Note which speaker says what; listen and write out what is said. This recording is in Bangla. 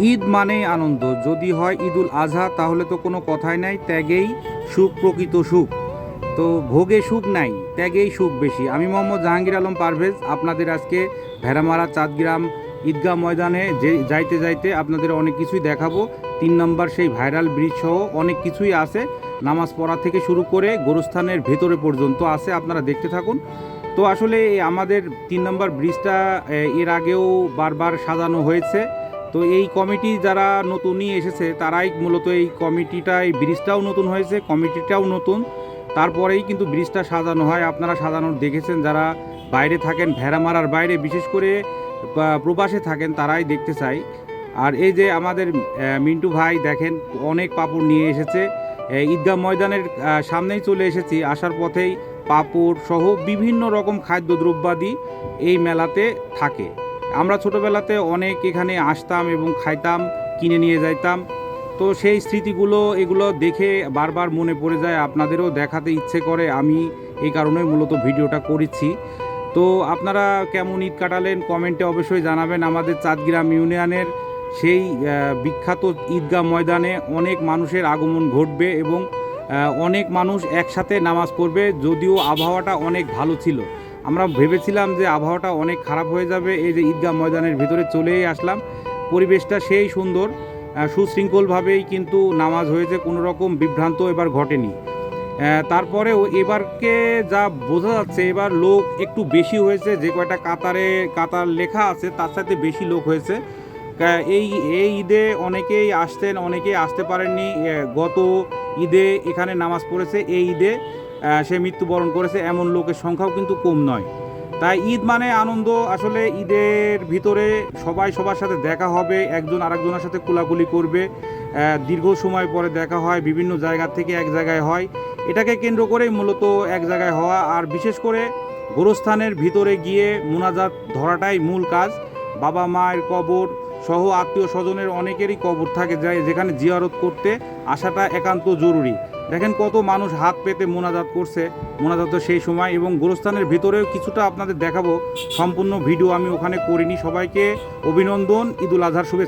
Speaker 1: ঈদ মানেই আনন্দ। যদি হয় ঈদুল আজহা তাহলে তো কোনো কথাই নাই, ত্যাগেই সুখ প্রকৃত সুখ। তো ভোগে সুখ নাই, ত্যাগেই সুখ বেশি। আমি মোহাম্মদ জাহাঙ্গীর আলম পারভেজ আপনাদের আজকে ভেড়ামারা চাঁদগ্রাম ঈদগাহ ময়দানে যাইতে যাইতে আপনাদের অনেক কিছুই দেখাবো। 3 নম্বর সেই ভাইরাল ব্রিজ সহ অনেক কিছুই আছে, নামাজ পড়া থেকে শুরু করে গোরস্থানের ভেতরে পর্যন্ত আছে, আপনারা দেখতে থাকুন। তো আসলে আমাদের 3 নম্বর ব্রিজটা এর আগেও বারবার সাজানো হয়েছে। তো এই কমিটি যারা নতুনই এসেছে তারাই মূলত এই কমিটিটা, এই ব্রিজটাও নতুন হয়েছে, কমিটিটাও নতুন, তারপরেই কিন্তু ব্রিজটা সাজানো হয়। আপনারা সাজানোর দেখেছেন, যারা বাইরে থাকেন, ভেড়ামারার বাইরে বিশেষ করে প্রবাসে থাকেন, তারাই দেখতে চাই। আর এই যে আমাদের মিন্টু ভাই দেখেন অনেক পাপড় নিয়ে এসেছে। ঈদগাহ ময়দানের সামনেই চলে এসেছি, আসার পথেই পাপড় সহ বিভিন্ন রকম খাদ্যদ্রব্যাদি এই মেলাতে থাকে। আমরা ছোটোবেলাতে অনেক এখানে আসতাম এবং খাইতাম, কিনে নিয়ে যাইতাম। তো সেই স্মৃতিগুলো এগুলো দেখে বারবার মনে পড়ে যায়, আপনাদেরও দেখাতে ইচ্ছে করে। আমি এই কারণেই মূলত ভিডিওটা করেছি। তো আপনারা কেমন ঈদ কাটালেন কমেন্টে অবশ্যই জানাবেন। আমাদের চাঁদগ্রাম ইউনিয়নের সেই বিখ্যাত ঈদগাহ ময়দানে অনেক মানুষের আগমন ঘটবে এবং অনেক মানুষ একসাথে নামাজ পড়বে। যদিও আবহাওয়াটা অনেক ভালো ছিল, আমরা ভেবেছিলাম যে আবহাওয়াটা অনেক খারাপ হয়ে যাবে। এই যে ঈদগাহ ময়দানের ভিতরে চলেই আসলাম, পরিবেশটা সেই সুন্দর, সুশৃঙ্খলভাবেই কিন্তু নামাজ হয়েছে, কোনো রকম বিভ্রান্ত এবার ঘটেনি। তারপরেও এবারকে যা বোঝা যাচ্ছে, এবার লোক একটু বেশি হয়েছে। যে কয়টা কাতার লেখা আছে তার সাথে বেশি লোক হয়েছে। এই এই ঈদে অনেকেই আসতেন, অনেকেই আসতে পারেননি। গত ঈদে এখানে নামাজ পড়েছে, এই ঈদে সে মৃত্যুবরণ করেছে, এমন লোকের সংখ্যাও কিন্তু কম নয়। তাই ঈদ মানে আনন্দ। আসলে ঈদের ভিতরে সবাই সবার সাথে দেখা হবে, একজন আরেকজনের সাথে কোলাকুলি করবে, দীর্ঘ সময় পরে দেখা হয়, বিভিন্ন জায়গা থেকে এক জায়গায় হয়, এটাকে কেন্দ্র করেই মূলত এক জায়গায় হওয়া। আর বিশেষ করে গোরস্থানের ভিতরে গিয়ে মোনাজাত ধরাটাই মূল কাজ। বাবা মায়ের কবর সহ আত্মীয় স্বজনের অনেকেরই কবর থাকে, যায় যেখানে জিয়ারত করতে আসাটা একান্ত জরুরি। দেখেন কত মানুষ হাত পেতে মোনাজাত করছে, মোনাজাত সেই সময়। এবং গোরস্থানের ভিতরেও কিছুটা আপনাদের দেখাবো, সম্পূর্ণ ভিডিও আমি ওখানে করিনি। সবাইকে অভিনন্দন, ঈদুল আজহার শুভেচ্ছা।